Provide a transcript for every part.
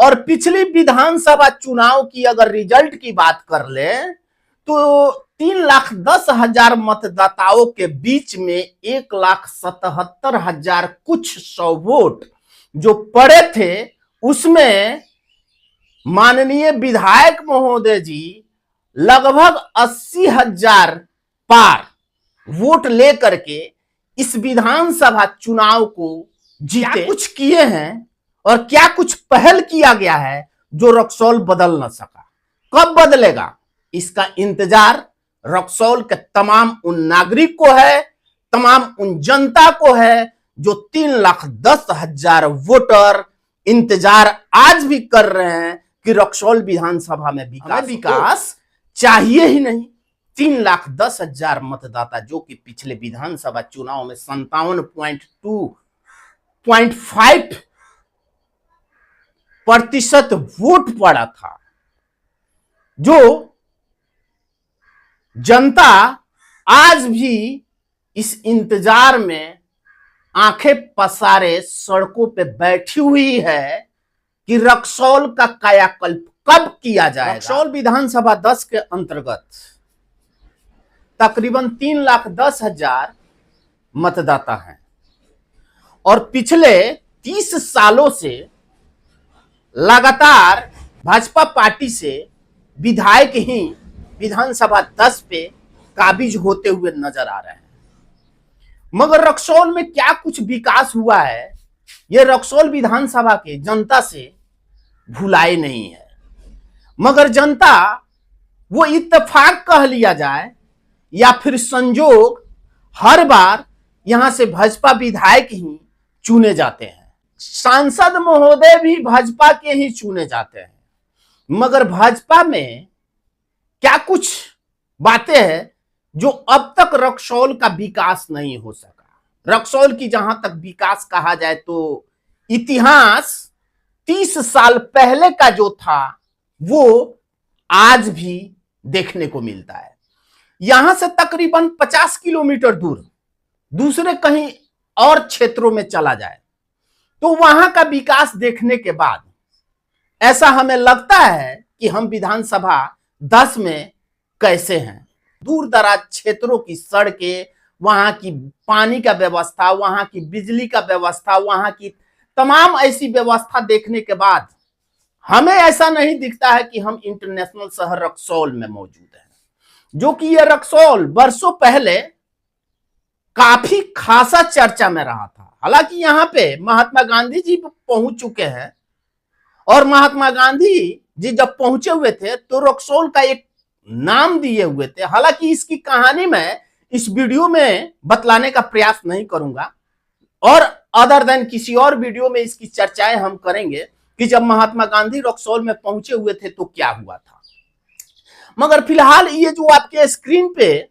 और पिछली विधानसभा चुनाव की अगर रिजल्ट की बात कर ले तो 3,10,000 मतदाताओं के बीच में 1,77,000 कुछ सौ वोट जो पड़े थे, उसमें माननीय विधायक महोदय जी लगभग 80,000 पार वोट लेकर के इस विधानसभा चुनाव को जीते। क्या कुछ किए हैं और क्या कुछ पहल किया गया है जो रक्सौल बदल न सका। कब बदलेगा इसका इंतजार रक्सौल के तमाम उन नागरिक को है, तमाम उन जनता को है जो 3,10,000 वोटर इंतजार आज भी कर रहे हैं कि रक्सौल विधानसभा में विकास चाहिए ही नहीं। 3,10,000 मतदाता जो कि पिछले विधानसभा चुनाव में 57.5% वोट पड़ा था, जो जनता आज भी इस इंतजार में आंखें पसारे सड़कों पे बैठी हुई है कि रक्सौल का कायाकल्प कब किया जाएगा। रक्सौल विधानसभा 10 के अंतर्गत तकरीबन 3,10,000 मतदाता हैं और पिछले 30 सालों से लगातार भाजपा पार्टी से विधायक ही विधानसभा 10 पे काबिज होते हुए नजर आ रहे हैं। मगर रक्सौल में क्या कुछ विकास हुआ है यह रक्सौल विधानसभा के जनता से भुलाए नहीं है। मगर जनता वो इत्तेफाक कह लिया जाए या फिर संजोग, हर बार यहां से भाजपा विधायक ही चुने जाते हैं, सांसद महोदय भी भाजपा के ही चुने जाते हैं। मगर भाजपा में क्या कुछ बातें हैं जो अब तक रक्सौल का विकास नहीं हो सका। रक्सौल की जहां तक विकास कहा जाए तो इतिहास 30 साल पहले का जो था वो आज भी देखने को मिलता है। यहां से तकरीबन 50 किलोमीटर दूर दूसरे कहीं और क्षेत्रों में चला जाए तो वहां का विकास देखने के बाद ऐसा हमें लगता है कि हम विधानसभा 10 में कैसे हैं। दूर दराज क्षेत्रों की सड़कें, वहां की पानी का व्यवस्था, वहां की बिजली का व्यवस्था, वहां की तमाम ऐसी व्यवस्था देखने के बाद हमें ऐसा नहीं दिखता है कि हम इंटरनेशनल शहर रक्सौल में मौजूद हैं, जो कि यह रक्सौल वर्षों पहले काफी खासा चर्चा में रहा था। हालांकि यहाँ पे महात्मा गांधी जी पहुंच चुके हैं और महात्मा गांधी जी जब पहुंचे हुए थे तो रक्सौल का एक नाम दिए हुए थे। हालांकि इसकी कहानी मैं इस वीडियो में बतलाने का प्रयास नहीं करूंगा और अदर देन किसी और वीडियो में इसकी चर्चाएं हम करेंगे कि जब महात्मा गांधी रक्सौल में पहुंचे हुए थे तो क्या हुआ था। मगर फिलहाल ये जो आपके स्क्रीन पे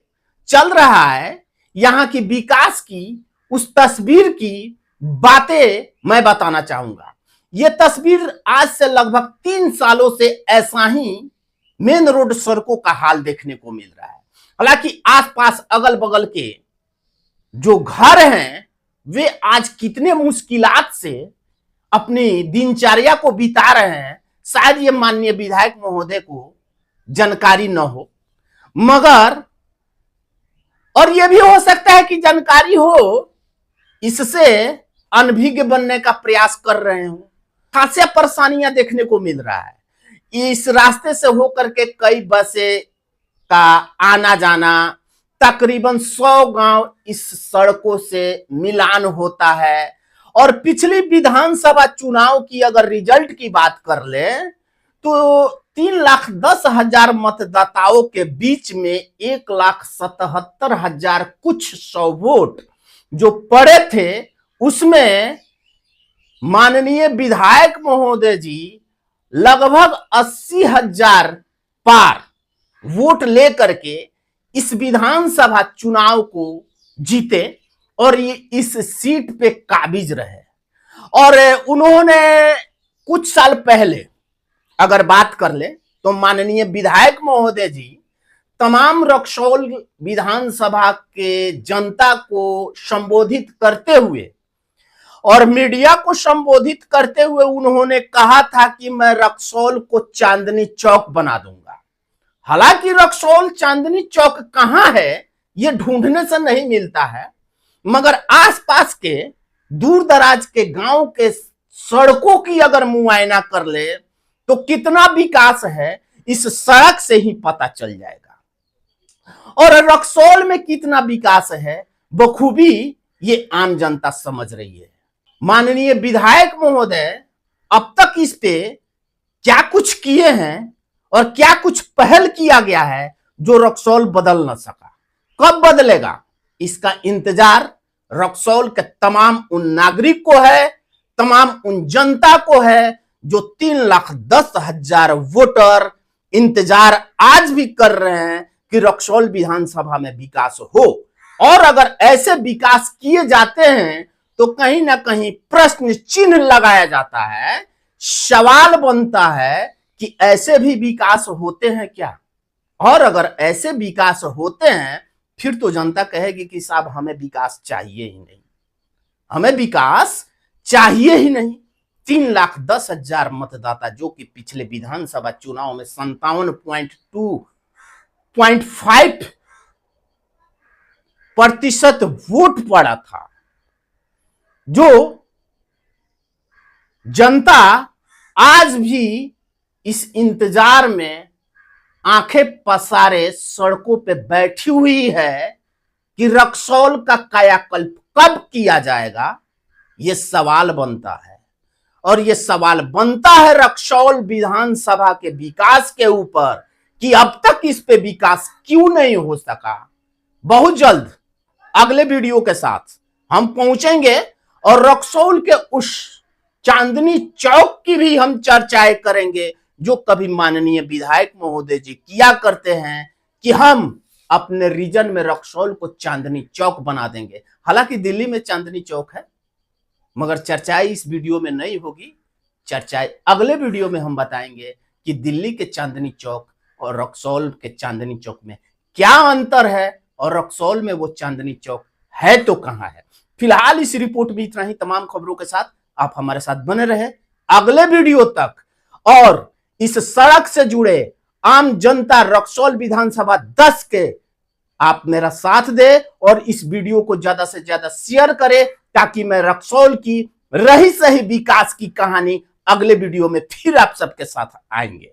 चल रहा है यहां की विकास की उस तस्वीर की बातें मैं बताना चाहूंगा। ये तस्वीर आज से लगभग 3 सालों से ऐसा ही मेन रोड सड़कों का हाल देखने को मिल रहा है। हालांकि आसपास अगल बगल के जो घर हैं वे आज कितने मुश्किलात से अपनी दिनचर्या को बिता रहे हैं शायद ये माननीय विधायक महोदय को जानकारी न हो। मगर और यह भी हो सकता है कि जानकारी हो, इससे अनभिज्ञ बनने का प्रयास कर रहे हो। खासी परेशानियां देखने को मिल रहा है। इस रास्ते से होकर के कई बसें का आना जाना, तकरीबन 100 गांव इस सड़कों से मिलान होता है। और पिछली विधानसभा चुनाव की अगर रिजल्ट की बात कर ले तो 3,10,000 मतदाताओं के बीच में 1,77,000 कुछ सौ वोट जो पड़े थे, उसमें माननीय विधायक महोदय जी लगभग 80,000 पार वोट लेकर के इस विधानसभा चुनाव को जीते और ये इस सीट पे काबिज रहे। और उन्होंने कुछ साल पहले अगर बात कर ले तो माननीय विधायक महोदय जी तमाम रक्सौल विधानसभा के जनता को संबोधित करते हुए और मीडिया को संबोधित करते हुए उन्होंने कहा था कि मैं रक्सौल को चांदनी चौक बना दूंगा। हालांकि रक्सौल चांदनी चौक कहां है यह ढूंढने से नहीं मिलता है, मगर आसपास के दूर दराज के गांव के सड़कों की अगर मुआयना कर ले तो कितना विकास है इस सड़क से ही पता चल जाएगा। और रक्सौल में कितना विकास है बखूबी ये आम जनता समझ रही है। माननीय विधायक महोदय अब तक इस पे क्या कुछ किए हैं और क्या कुछ पहल किया गया है जो रक्सौल बदल न सका। कब बदलेगा इसका इंतजार रक्सौल के तमाम उन नागरिक को है, तमाम उन जनता को है जो 3,10,000 वोटर इंतजार आज भी कर रहे हैं कि रक्सौल विधानसभा में विकास हो। और अगर ऐसे विकास किए जाते हैं तो कहीं ना कहीं प्रश्न चिन्ह लगाया जाता है, सवाल बनता है कि ऐसे भी विकास होते हैं क्या। और अगर ऐसे विकास होते हैं फिर तो जनता कहेगी कि साहब हमें विकास चाहिए ही नहीं, हमें विकास चाहिए ही नहीं। 3,10,000 मतदाता जो कि पिछले विधानसभा चुनाव में 57.25% वोट पड़ा था, जो जनता आज भी इस इंतजार में आंखें पसारे सड़कों पे बैठी हुई है कि रक्सौल का कायाकल्प कब किया जाएगा, यह सवाल बनता है। और यह सवाल बनता है रक्सौल विधानसभा के विकास के ऊपर कि अब तक इस पे विकास क्यों नहीं हो सका। बहुत जल्द अगले वीडियो के साथ हम पहुंचेंगे और रक्सौल के उस चांदनी चौक की भी हम चर्चाएं करेंगे जो कभी माननीय विधायक महोदय जी किया करते हैं कि हम अपने रीजन में रक्सौल को चांदनी चौक बना देंगे। हालांकि दिल्ली में चांदनी चौक है, मगर चर्चाएं इस वीडियो में नहीं होगी। चर्चाएं अगले वीडियो में हम बताएंगे कि दिल्ली के चांदनी चौक और रक्सौल के चांदनी चौक में क्या अंतर है और रक्सौल में वो चांदनी चौक है तो कहां है। फिलहाल इस रिपोर्ट में इतना ही। तमाम खबरों के साथ आप हमारे साथ बने रहे अगले वीडियो तक। और इस सड़क से जुड़े आम जनता रक्सौल विधानसभा 10 के आप मेरा साथ दे और इस वीडियो को ज्यादा से ज्यादा शेयर करें ताकि मैं रक्सौल की रही सही विकास की कहानी अगले वीडियो में फिर आप सबके साथ आएंगे।